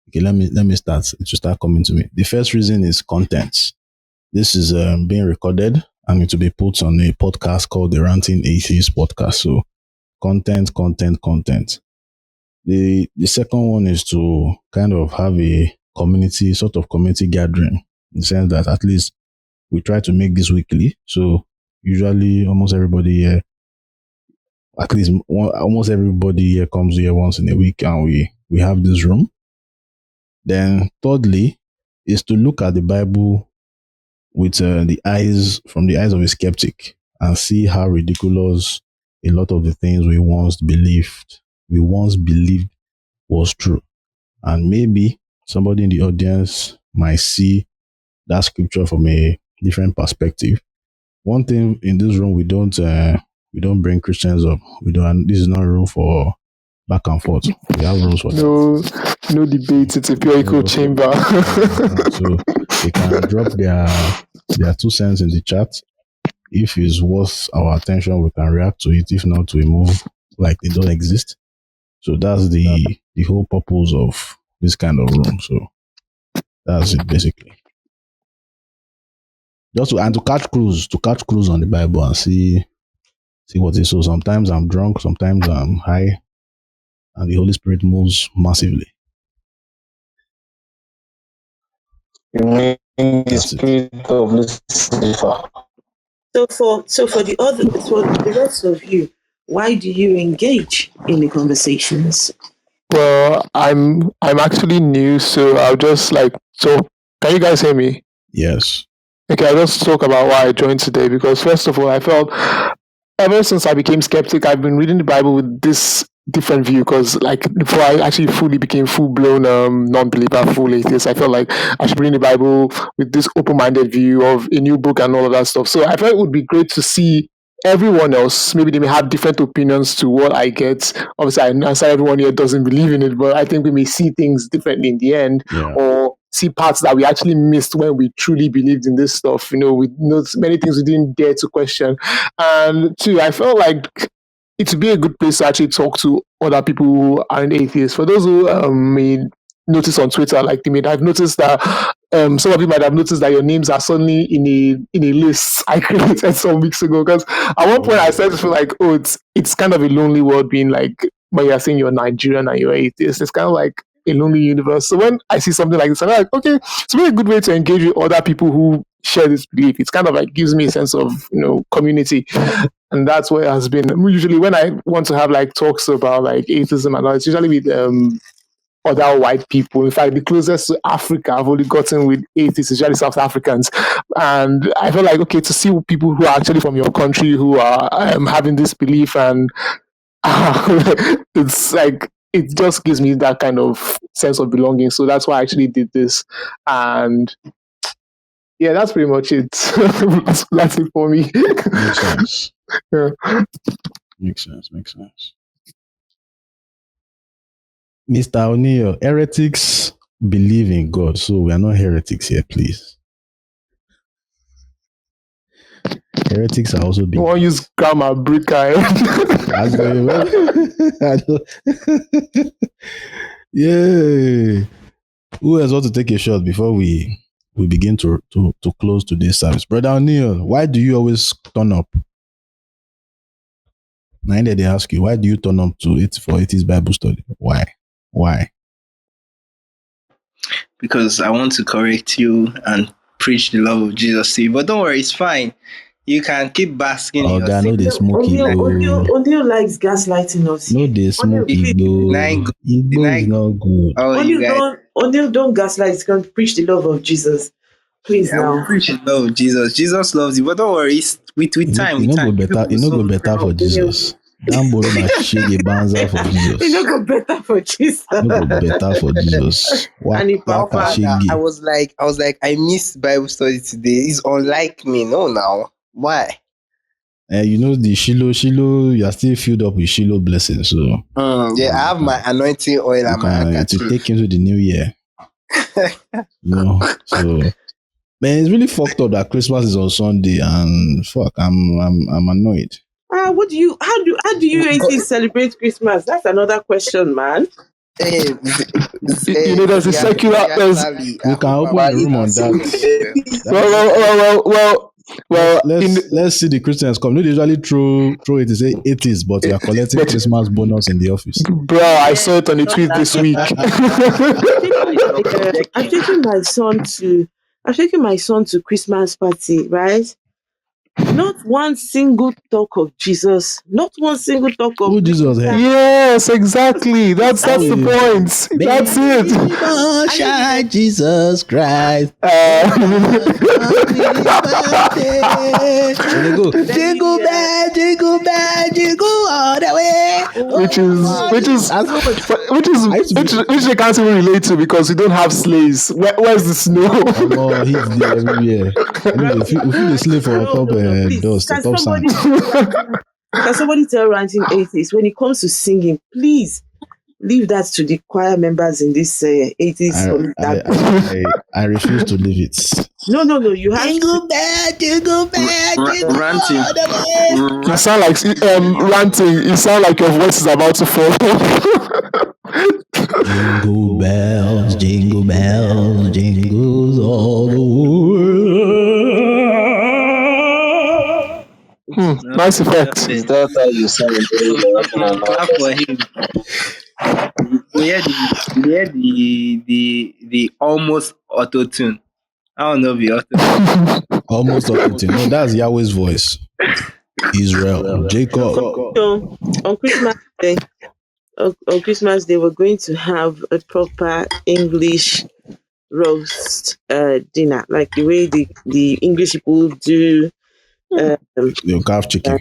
Okay, let me start. It will start coming to me. The first reason is content. This is being recorded and it will be put on a podcast called the Ranting Atheist podcast. So content. The second one is to kind of have a community, sort of community gathering, in the sense that at least we try to make this weekly. So usually almost everybody here, at least almost everybody here comes here once in a week and we have this room. Then thirdly is to look at the Bible with from the eyes of a skeptic and see how ridiculous a lot of the things we once believed was true. And maybe somebody in the audience might see that scripture from a different perspective. One thing in this room, we don't bring Christians up. We don't. This is not a room for back and forth. We have rules for that. No debate. It's a pure echo chamber. So they can drop their 2 cents in the chat. If it's worth our attention, we can react to it. If not, we move like they don't exist. So that's the whole purpose of this kind of room. So that's it basically. Just to catch clues on the Bible and see what it is. So sometimes I'm drunk, sometimes I'm high, and the Holy Spirit moves massively. You mean the That's it. spirit of Lucifer. For the rest of you, why do you engage in the conversations? Well, I'm actually new, so I'll just so can you guys hear me? Yes. Okay, I'll just talk about why I joined today because first of all, I felt ever since I became skeptic, I've been reading the Bible with this different view because before I actually fully became full-blown non-believer, full atheist, I felt like I should read the Bible with this open-minded view of a new book and all of that stuff. So I felt it would be great to see everyone else. Maybe they may have different opinions to what I get. Obviously, I understand everyone here doesn't believe in it, but I think we may see things differently in the end, or see parts that we actually missed when we truly believed in this stuff. We know many things we didn't dare to question. And two, I felt like it would be a good place to actually talk to other people who aren't atheists. For those who may notice on Twitter, like they may have noticed that some of you might have noticed that your names are suddenly in a list I created some weeks ago. Because at one point I started to feel like, it's kind of a lonely world being like when you're saying you're Nigerian and you're atheist. It's kind of like a lonely universe. So when I see something like this, I'm like, okay, it's really a good way to engage with other people who share this belief. It's kind of like gives me a sense of community. And that's what it has been. Usually when I want to have talks about atheism and all, it's usually with other white people. In fact, the closest to Africa I've only gotten with atheists is usually South Africans. And I feel like, okay, to see people who are actually from your country who are having this belief, and it's like, it just gives me that kind of sense of belonging. So that's why I actually did this. And yeah, that's pretty much it. That's it for me. Makes sense. Yeah. Makes sense. Mr. O'Neill, heretics believe in God, so we are not heretics here, please. Heretics are also You want to use grammar, bricker. Yeah. Who else want to take a shot before we begin to close today's service? Brother O'Neill, why do you always turn up? Now they ask you, why do you turn up to it for Atheist Bible study? Why? Because I want to correct you and preach the love of Jesus to you. But don't worry, it's fine. You can keep basking in your I know they smoke Igbo. O'Neill likes gaslighting us. No, they smoke Igbo. Igbo is not good. O'Neill, don't gaslight. He's going to preach the love of Jesus. Please now. Preach the love of Jesus. Jesus loves you. But don't worry, with time. It no go better for Jesus. Dambo na shege banza for It Jesus. no go better for Jesus. No go better for Jesus. And if Now, Waka Papa, Father, I shege. was like, I missed Bible study today. It's unlike me. No, now. Why? You know the Shiloh, you are still filled up with Shiloh blessings. So Yeah, I have my anointing oil you and my can to handkerchief. take into the new year. So man, it's really fucked up that Christmas is on Sunday and fuck, I'm annoyed. how do you atheists celebrate Christmas? That's another question, man. Hey, There's a secular. There's Sally, We I can hope open I'm a room on pronouncing that. your name Let's see the Christians come. No, they usually throw it to say atheists, but you are collecting but Christmas bonus in the office. bro, I saw it on a tweet this week. I'm taking my son to Christmas party, right? Not one single talk of Jesus. Not one single talk of Who Jesus had? Yes, exactly. That's the point. That's it. Shine Jesus Christ. They go jingle bell, jingle bell, jingle all the way. Which they can't even relate to because we don't have sleighs. Where's the snow? He's there everywhere. Anyway, if you the slave for top please. dust, Can top sand. somebody tell Ranting Atheist when it comes to singing, please leave that to the choir members in this 80s. I refuse to leave it. No. You have Jingle bell, jingle bell, jingle Ranting. all the way. You sound like ranting. You sound like your voice is about to fall. Jingle bells, jingles all the way. Nice effect. That's how you sound. Clap for him. We hear the almost auto tune. I don't know the auto. Almost auto-tune. No, that's Yahweh's voice. Israel, Jacob. So on Christmas Day, we're going to have a proper English roast dinner, like the way the English people do. They'll carve chicken.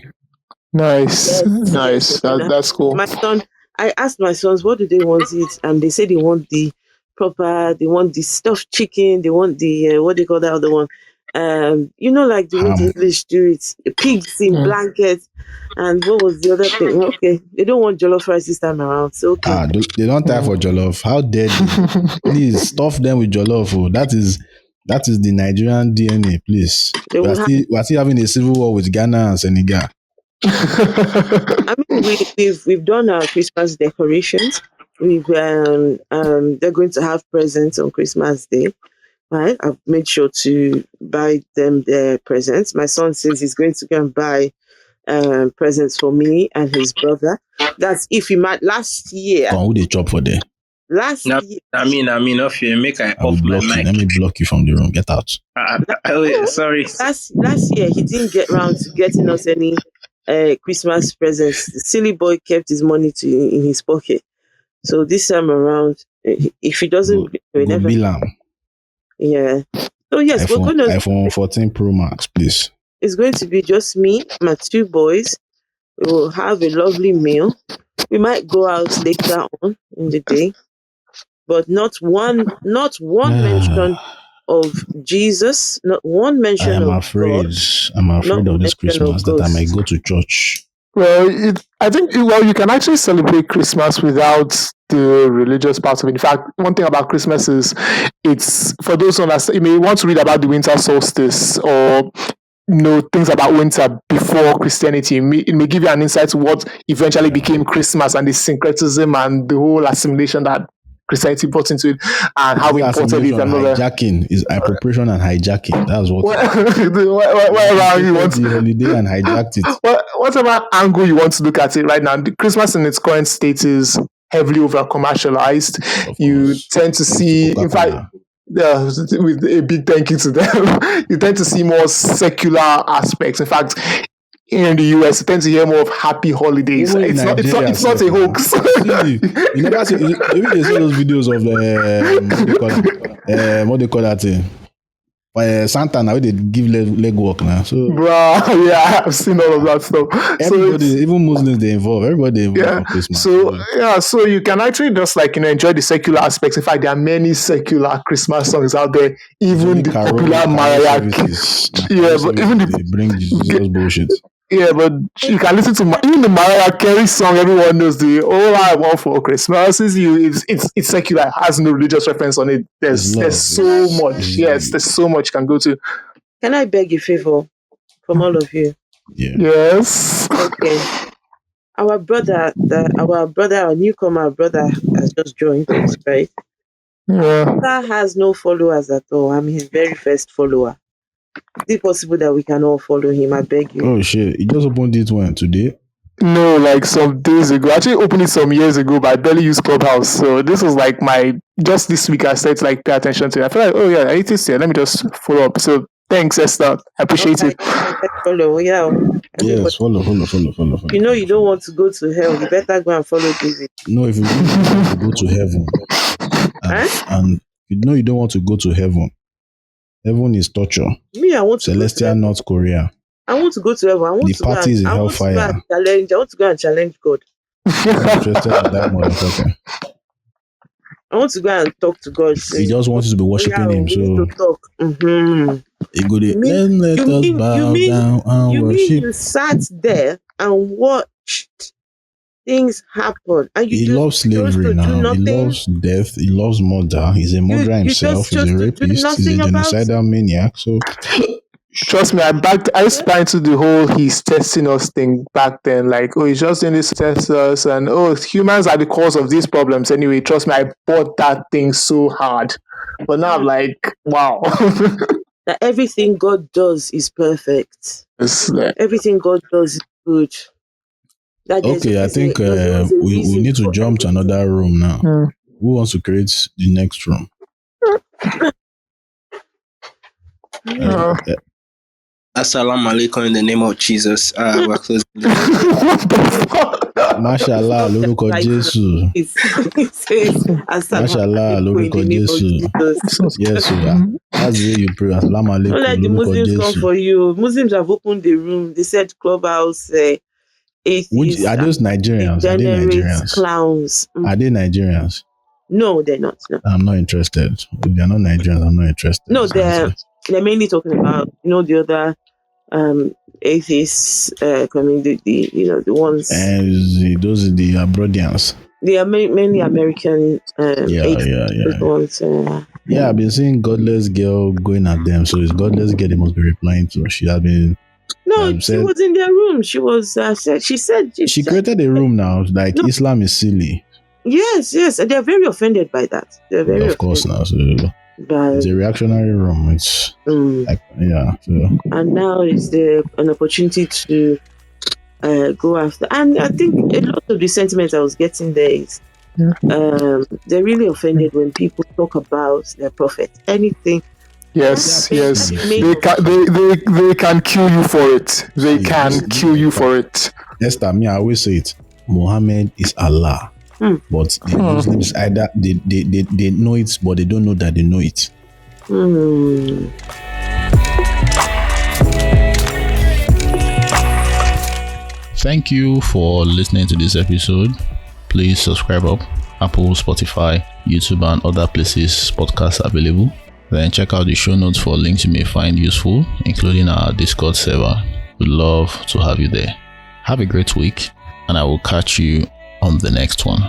Nice. That's cool. My son, I asked my sons, what do they want to eat? And they said they want the stuffed chicken, they want the, what they call that other one? Like the way the English do it, pigs in blankets. And what was the other thing? Okay, they don't want jollof rice this time around. So okay. They don't tie for jollof. How dare they? Please stuff them with jollof. Oh. That is the Nigerian DNA. Please, we are still having a civil war with Ghana and Senegal. I mean, we've done our Christmas decorations. They're going to have presents on Christmas Day. Right, I've made sure to buy them their presents. My son says he's going to go and buy presents for me and his brother. That's if he might. Last year, who they chop for there? Year, I mean, if you make I will off my block you. mic. Let me block you from the room. Get out. Sorry. Last year he didn't get round to getting us any Christmas presents. The silly boy kept his money in his pocket. So this time around, if he doesn't, go bill. Yeah. So yes, we're going to iPhone 14 Pro Max, please. It's going to be just me, my two boys. We will have a lovely meal. We might go out later on in the day, but not one mention of Jesus, not one mention of God. I'm afraid of this Christmas that I might go to church. Well, I think you can actually celebrate Christmas without the religious part of it. In fact, one thing about Christmas is it's for those who understand. You may want to read about the winter solstice or things about winter before Christianity. It may give you an insight to what eventually became Christmas and the syncretism and the whole assimilation that Christianity brought into it and how important it is. Hijacking is appropriation and hijacking. That's what. Whatever you want the holiday and hijacked it. Whatever angle you want to look at it right now, the Christmas in its current state is heavily over commercialized. You tend to see, in fact, with a big thank you to them, you tend to see more secular aspects. In fact, in the US, you tend to hear more of happy holidays. It's not a hoax. You never see those videos of what they call that thing? Santa now they give leg walk now. So Bruh, yeah, I've seen all of that stuff. everybody, even Muslims, they involve. Everybody involved for Christmas. So you can actually just enjoy the secular aspects. In fact, there are many secular Christmas songs out there. Even the popular Mariah Carey. But even they bring Jesus bullshit. Yeah, but you can listen to even the Mariah Carey song. Everyone knows the "All I Want for Christmas Is You." It's secular. It has no religious reference on it. There's so much. Yes, there's so much you can go to. Can I beg a favor from all of you? Yeah. Yes. Okay. Our newcomer brother has just joined us, right? Yeah. Brother has no followers at all. I'm his very first follower. Is it possible that we can all follow him? I beg you. Oh shit! He just opened it when today. No, like some days ago. I actually opened it some years ago, but I barely used Clubhouse. So this was like just this week I started to pay attention to it. I feel like, oh yeah, I this here. Let me just follow up. So thanks, Esther. I appreciate it. Follow, yeah. Yes, follow. You know you don't want to go to hell. You better go and follow David. No, if you want to go to heaven, and you know you don't want to go to heaven. Heaven is torture. Me, I want to Celestial North Korea. I want to go to heaven. I want to parties in hellfire. I want to go and challenge God. I'm interested in that motherfucker. I want to go and talk to God. He just wants you to be worshiping him. So to talk. Mm-hmm. Let us bow down and worship. You sat there and watched things happen, and he loves slavery now. He loves death. He loves murder. He's a murderer himself. He's a rapist. He's a genocidal maniac. So trust me, I used to buy into the whole he's testing us thing back then. Like, oh, he's just doing this to test us, and oh, humans are the cause of these problems. Anyway, trust me, I bought that thing so hard. But now I'm like, wow. That everything God does is perfect. Everything God does is good. Okay, I think we need to jump to another room now. Who wants to create the next room? Assalamu alaikum in the name of Jesus. We're closing. Mashallah, lórúkọ Jésù. Mashallah, lórúkọ Jésù. Yes, sir. That's the way you pray. Assalamu alaikum. Don't let the Muslims come for you. Muslims have opened the room. They said Clubhouse. Atheists, are those Nigerians? Are they Nigerians? Clowns. Are they Nigerians? No, they're not. No. I'm not interested. If they're not Nigerians, I'm not interested. No, they're mainly talking about the other atheists community, the ones. And those are the Abroadians. They are mainly American atheists. Ones, I've been seeing Godless Girl going at them. So it's Godless Girl they must be replying to. She has been. No, she was in their room. She was. She said she created a room now. Like no. Islam is silly. Yes, and they're very offended by that. They're very of course now. So it's a reactionary room. It's like So. And now is an opportunity to go after. And I think a lot of the sentiment I was getting there is they're really offended when people talk about their prophet. Anything. Yes. They can kill you for it. They can kill you for it. Esther, I always say it. Muhammad is Allah. But the Muslims either they know it, but they don't know that they know it. Thank you for listening to this episode. Please subscribe up Apple, Spotify, YouTube, and other places podcasts are available. Then check out the show notes for links you may find useful, including our Discord server. We'd love to have you there. Have a great week, and I will catch you on the next one.